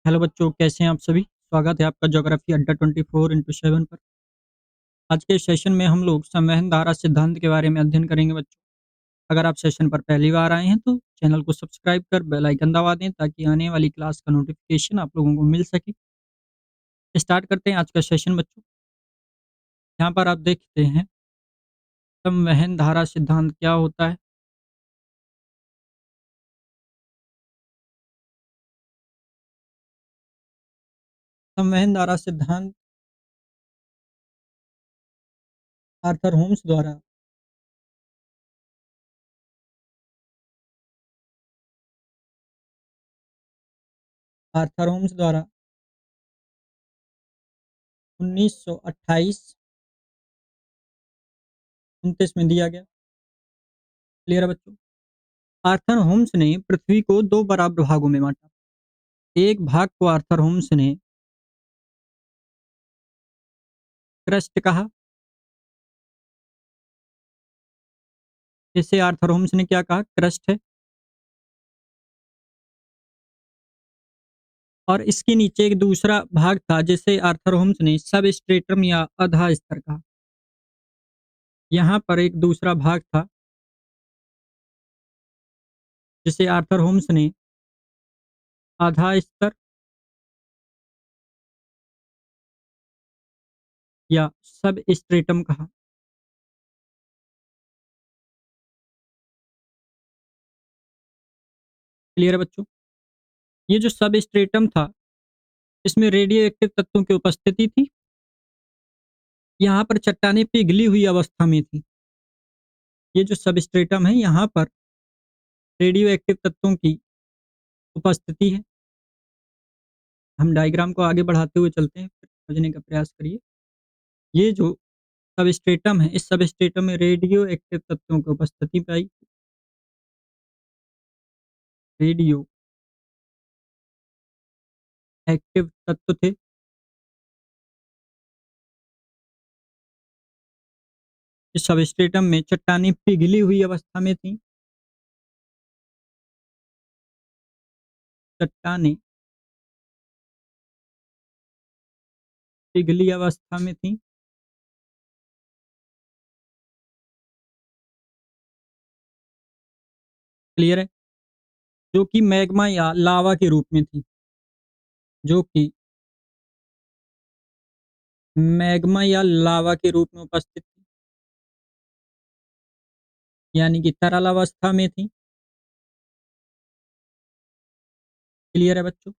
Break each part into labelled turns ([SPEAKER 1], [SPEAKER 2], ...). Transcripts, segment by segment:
[SPEAKER 1] Hello बच्चों, कैसे हैं आप सभी? स्वागत है आपका ज्योग्राफी अड्डा 24x7 पर। आज के सेशन में हम लोग संवहन धारा सिद्धांत के बारे में अध्ययन करेंगे बच्चों। अगर आप सेशन पर पहली बार आए हैं तो चैनल को सब्सक्राइब कर बेल आइकन दबा दें ताकि आने वाली क्लास का नोटिफिकेशन आप लोगों को मिल सके। स्टार्ट करते हैं आज का सेशन बच्चों। यहाँ पर आप देखते हैं संवहन धारा सिद्धांत क्या होता है। संवहन धारा सिद्धांत आर्थर होम्स द्वारा आर्थर होम्स द्वारा 1928-29 में दिया गया। क्लियर है बच्चों? आर्थर होम्स ने पृथ्वी को दो बराबर भागों में बांटा। एक भाग को आर्थर होम्स ने क्रस्ट कहा। इसे आर्थर होम्स ने क्या कहा? क्रस्ट है। और इसके नीचे एक दूसरा भाग था जिसे आर्थर होम्स ने सब स्ट्रेटम या आधा स्तर कहा। यहाँ पर एक दूसरा भाग था जिसे आर्थर होम्स ने आधा स्तर या सब स्ट्रेटम कहा। क्लियर है बच्चों? ये जो सब स्ट्रेटम था इसमें रेडियो एक्टिव तत्वों की उपस्थिति थी। यहाँ पर चट्टानें पिघली हुई अवस्था में थी। ये जो सब स्ट्रेटम है यहाँ पर रेडियो एक्टिव तत्वों की उपस्थिति है। हम डायग्राम को आगे बढ़ाते हुए चलते हैं, फिर समझने का प्रयास करिए। ये जो सबस्ट्रेटम है, इस सबस्ट्रेटम में रेडियो एक्टिव तत्वों की उपस्थिति पाई। रेडियो एक्टिव तत्व थे। इस सबस्ट्रेटम में चट्टानें पिघली हुई अवस्था में थी। चट्टानें पिघली अवस्था में थी। क्लियर है? जो कि मैग्मा या लावा के रूप में थी। जो कि मैग्मा या लावा के रूप में उपस्थित थी, यानी कि तरल अवस्था में थी। क्लियर है बच्चों?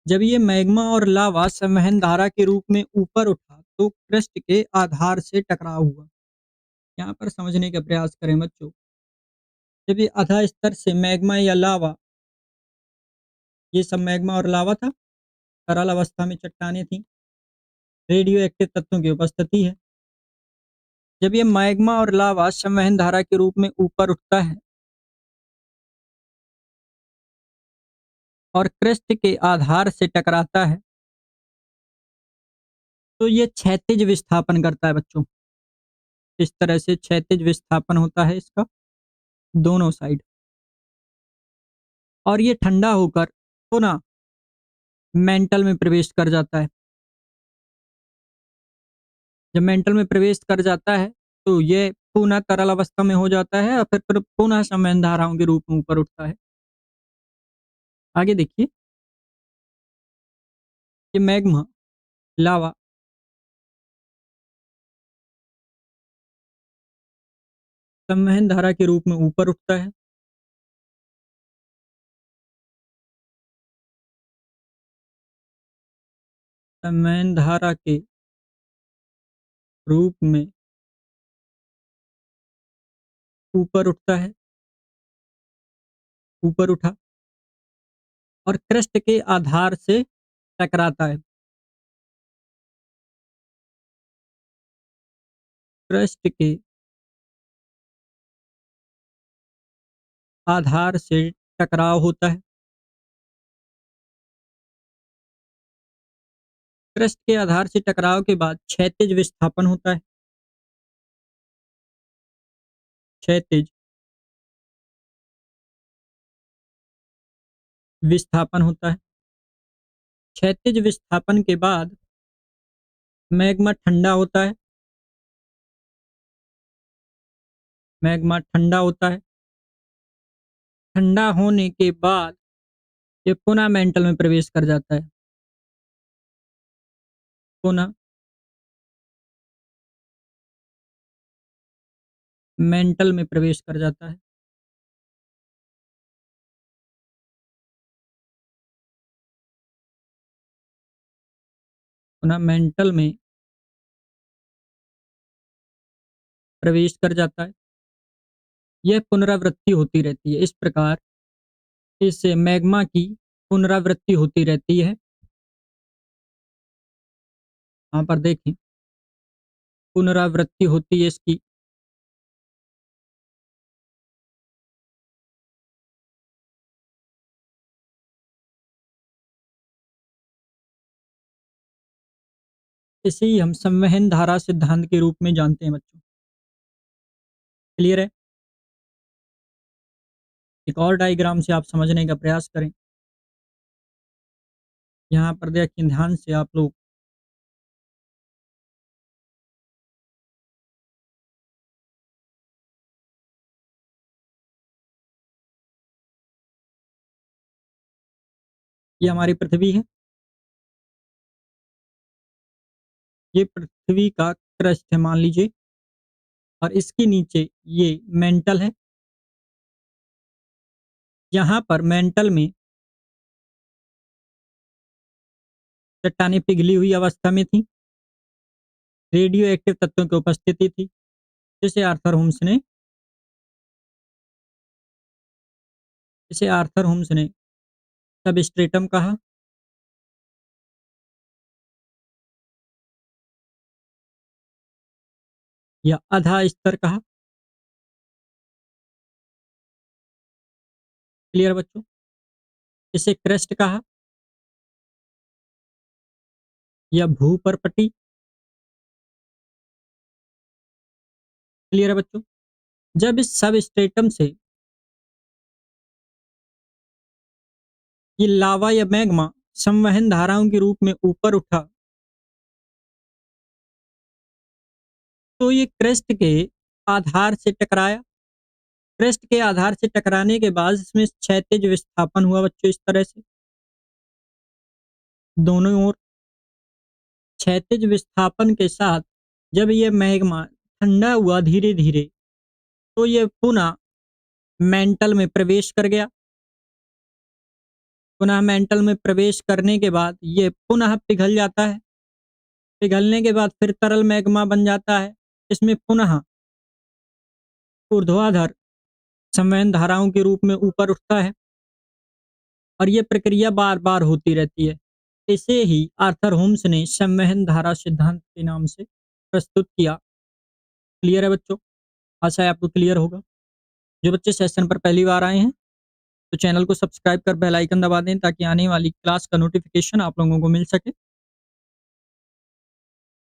[SPEAKER 1] जब ये मैग्मा और लावा संवहन धारा के रूप में ऊपर उठा तो क्रस्ट के आधार से टकराव हुआ। यहाँ पर समझने का प्रयास करें बच्चों। जब ये आधा स्तर से मैग्मा या लावा, ये सब मैग्मा और लावा था, तरल अवस्था में चट्टानें थी, रेडियो एक्टिव तत्वों की उपस्थिति है। जब ये मैग्मा और लावा संवहन धारा के रूप में ऊपर उठता है और क्रस्ट के आधार से टकराता है तो ये क्षैतिज विस्थापन करता है बच्चों। इस तरह से क्षैतिज विस्थापन होता है इसका दोनों साइड, और ये ठंडा होकर पुनः मेंटल में प्रवेश कर जाता है। जब मेंटल में प्रवेश कर जाता है तो ये पुनः तरल अवस्था में हो जाता है और फिर पुनः संवहन धाराओं के रूप में ऊपर उठता है। आगे देखिए, ये मैग्मा लावा संवहन धारा के रूप में ऊपर उठता है। संवहन धारा के रूप में ऊपर उठता है, ऊपर उठा और क्रस्ट के आधार से टकराता है। क्रस्ट के आधार से टकराव होता है। क्रस्ट के आधार से टकराव के बाद क्षैतिज विस्थापन होता है। क्षैतिज विस्थापन होता है। क्षैतिज विस्थापन के बाद मैग्मा ठंडा होता है। मैग्मा ठंडा होता है। ठंडा होने के बाद ये पुनः मेंटल में प्रवेश कर जाता है। पुनः मेंटल में प्रवेश कर जाता है। पुनः मेंटल में प्रवेश कर जाता है। यह पुनरावृत्ति होती रहती है। इस प्रकार इस मैग्मा की पुनरावृत्ति होती रहती है। वहाँ पर देखें, पुनरावृत्ति होती है इसकी। इसे ही हम संवहन धारा सिद्धांत के रूप में जानते हैं बच्चों। क्लियर है? एक और डायग्राम से आप समझने का प्रयास करें। यहाँ पर देखिए ध्यान से आप लोग। ये हमारी पृथ्वी है। ये पृथ्वी का क्रस्ट है मान लीजिए, और इसके नीचे ये मेंटल है। यहाँ पर मेंटल में चट्टानें पिघली हुई अवस्था में थी। रेडियो एक्टिव तत्वों की उपस्थिति थी, जिसे आर्थर होम्स ने सबस्ट्रेटम कहा। या आधा स्तर कहा। क्लियर बच्चों? इसे क्रस्ट कहा या भूपर्पटी। क्लियर है बच्चों? जब इस सबस्ट्रेटम से ये लावा या मैग्मा संवहन धाराओं के रूप में ऊपर उठा, तो ये क्रस्ट के आधार से टकराया। क्रस्ट के आधार से टकराने के बाद इसमें क्षैतिज विस्थापन हुआ बच्चों, इस तरह से दोनों ओर। क्षैतिज विस्थापन के साथ जब ये मैग्मा ठंडा हुआ धीरे धीरे, तो ये पुनः मेंटल में प्रवेश कर गया। पुनः मेंटल में प्रवेश करने के बाद ये पुनः पिघल जाता है। पिघलने के बाद फिर तरल मैग्मा बन जाता है। इसमें पुनः ऊर्ध्वाधर संवहन धाराओं के रूप में ऊपर उठता है, और ये प्रक्रिया बार बार होती रहती है। इसे ही आर्थर होम्स ने संवहन धारा सिद्धांत के नाम से प्रस्तुत किया। क्लियर है बच्चों? आशा है आपको क्लियर होगा। जो बच्चे सेशन पर पहली बार आए हैं, तो चैनल को सब्सक्राइब कर बेल आइकन दबा दें, ताकि आने वाली क्लास का नोटिफिकेशन आप लोगों को मिल सके।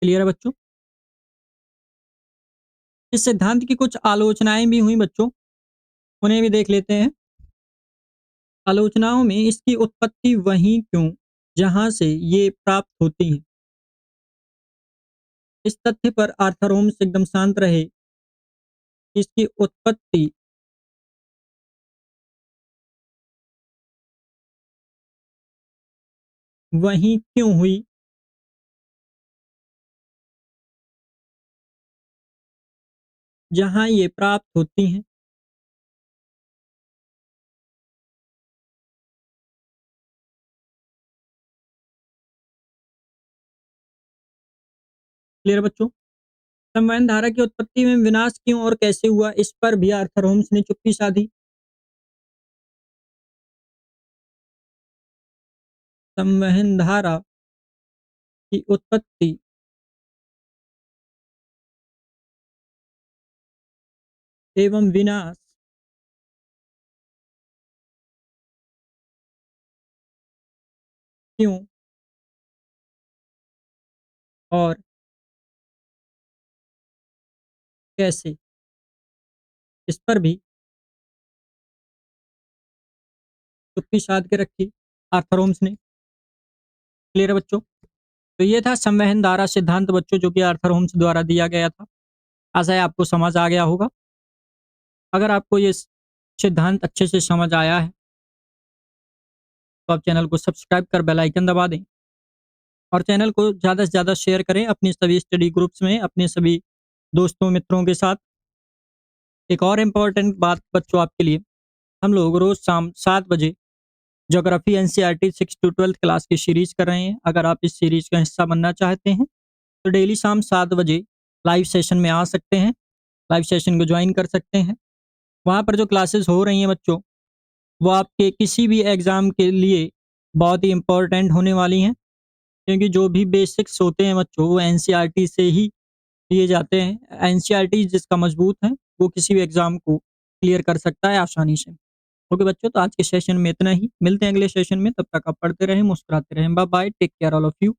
[SPEAKER 1] क्लियर है बच्चों? इस सिद्धांत की कुछ आलोचनाएं भी हुई बच्चों, उन्हें भी देख लेते हैं। आलोचनाओं में इसकी उत्पत्ति वहीं क्यों जहां से ये प्राप्त होती हैं। इस तथ्य पर आर्थर होम्स एकदम शांत रहे कि इसकी उत्पत्ति वहीं क्यों हुई जहां ये प्राप्त होती हैं। क्लियर बच्चों? संवहन धारा की उत्पत्ति में विनाश क्यों और कैसे हुआ, इस पर भी आर्थर होम्स ने चुप्पी साधी। संवहन धारा की उत्पत्ति एवं विनाश क्यों और कैसे, इस पर भी चुप्पी साध के रखी आर्थर होम्स ने। क्लियर है बच्चों? तो ये था संवहन धारा सिद्धांत बच्चों, जो कि आर्थर होम्स द्वारा दिया गया था। आशा है आपको समझ आ गया होगा। अगर आपको ये सिद्धांत अच्छे से समझ आया है, तो आप चैनल को सब्सक्राइब कर बेल आइकन दबा दें और चैनल को ज़्यादा से ज़्यादा शेयर करें अपने सभी स्टडी ग्रुप्स में, अपने सभी दोस्तों मित्रों के साथ। एक और इम्पोर्टेंट बात बच्चों आपके लिए, हम लोग रोज़ शाम 7 बजे geography NCERT 6 to 12th class की सीरीज़ कर रहे हैं। अगर आप इस सीरीज़ का हिस्सा बनना चाहते हैं, तो डेली शाम 7 बजे लाइव सेशन में आ सकते हैं, लाइव सेशन को ज्वाइन कर सकते हैं। वहाँ पर जो क्लासेस हो रही हैं बच्चों, वो आपके किसी भी एग्ज़ाम के लिए बहुत ही इम्पोर्टेंट होने वाली हैं, क्योंकि जो भी बेसिक्स होते हैं बच्चों, वो एनसीईआरटी से ही लिए जाते हैं। एनसीईआरटी जिसका मजबूत है, वो किसी भी एग्ज़ाम को क्लियर कर सकता है आसानी से। ओके बच्चों, तो आज के सेशन में इतना ही। मिलते हैं अगले सेशन में, तब तक आप पढ़ते रहें, मुस्कुराते रहें। Bye bye, take care all of you.